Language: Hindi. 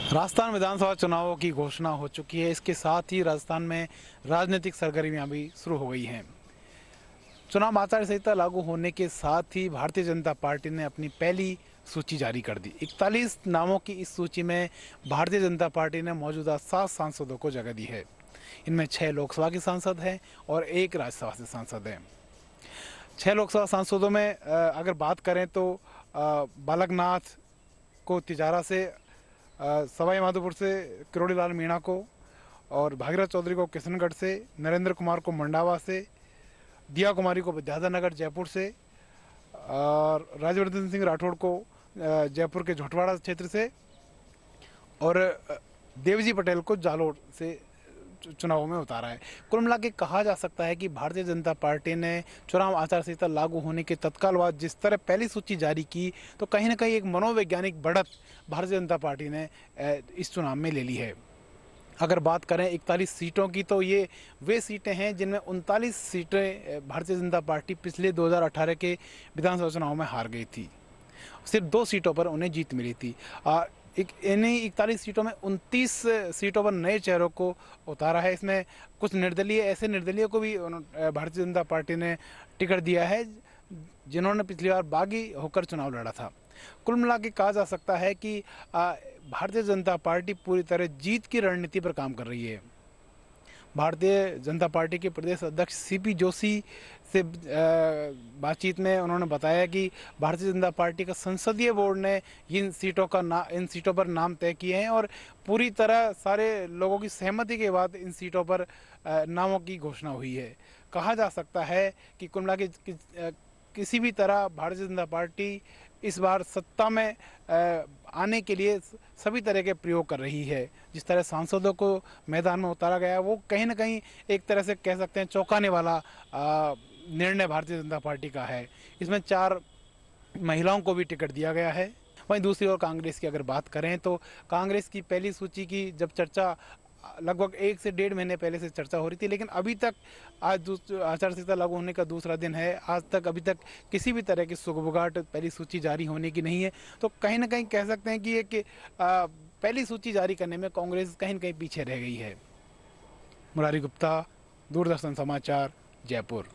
राजस्थान विधानसभा चुनावों की घोषणा हो चुकी है। इसके साथ ही राजस्थान में राजनीतिक सरगर्मियां भी शुरू हो गई हैं। चुनाव आचार संहिता लागू होने के साथ ही भारतीय जनता पार्टी ने अपनी पहली सूची जारी कर दी। 41 नामों की इस सूची में भारतीय जनता पार्टी ने मौजूदा 7 सांसदों को जगह दी है। इनमें 6 लोकसभा के सांसद हैं और 1 राज्यसभा से सांसद हैं। 6 लोकसभा सांसदों में अगर बात करें तो बालकनाथ को तिजारा से, सवाई माधोपुर से किरोड़ी लाल मीणा को, और भागीरथ चौधरी को किशनगढ़ से, नरेंद्र कुमार को मंडावा से, दिया कुमारी को विद्याधर नगर जयपुर से, और राज्यवर्धन सिंह राठौड़ को जयपुर के झोटवाड़ा क्षेत्र से, और देवजी पटेल को जालोर से चुनावों में उतारा है। कुल मिला के कहा जा सकता है कि भारतीय जनता पार्टी ने चुनाव आचार संहिता लागू होने के तत्काल बाद जिस तरह पहली सूची जारी की, तो कहीं ना कहीं एक मनोवैज्ञानिक बढ़त भारतीय जनता पार्टी ने इस चुनाव में ले ली है। अगर बात करें 41 सीटों की, तो ये वे सीटें हैं जिनमें 39 सीटें भारतीय जनता पार्टी पिछले 2018 के विधानसभा चुनाव में हार गई थी। सिर्फ 2 सीटों पर उन्हें जीत मिली थी। इन्हीं 41 सीटों में 29 सीटों पर नए चेहरों को उतारा है। इसमें कुछ ऐसे निर्दलीय को भी भारतीय जनता पार्टी ने टिकट दिया है जिन्होंने पिछली बार बागी होकर चुनाव लड़ा था। कुल मिला के कहा जा सकता है कि भारतीय जनता पार्टी पूरी तरह जीत की रणनीति पर काम कर रही है। भारतीय जनता पार्टी के प्रदेश अध्यक्ष सीपी जोशी से बातचीत में उन्होंने बताया कि भारतीय जनता पार्टी का संसदीय बोर्ड ने इन सीटों पर नाम तय किए हैं और पूरी तरह सारे लोगों की सहमति के बाद इन सीटों पर नामों की घोषणा हुई है। कहा जा सकता है कि कुल मिला के किसी भी तरह भारतीय जनता पार्टी इस बार सत्ता में आने के लिए सभी तरह के प्रयोग कर रही है। जिस तरह सांसदों को मैदान में उतारा गया, वो कहीं ना कहीं एक तरह से कह सकते हैं चौंकाने वाला निर्णय भारतीय जनता पार्टी का है। इसमें 4 महिलाओं को भी टिकट दिया गया है। वहीं दूसरी ओर कांग्रेस की अगर बात करें तो कांग्रेस की पहली सूची की जब चर्चा लगभग 1 से 1.5 महीने पहले से चर्चा हो रही थी, लेकिन अभी तक आज आचार संहिता लागू होने का दूसरा दिन है, आज तक अभी तक किसी भी तरह की सुगबुगाहट पहली सूची जारी होने की नहीं है। तो कहीं ना कहीं कह सकते हैं कि पहली सूची जारी करने में कांग्रेस कहीं ना कहीं पीछे रह गई है। मुरारी गुप्ता, दूरदर्शन समाचार, जयपुर।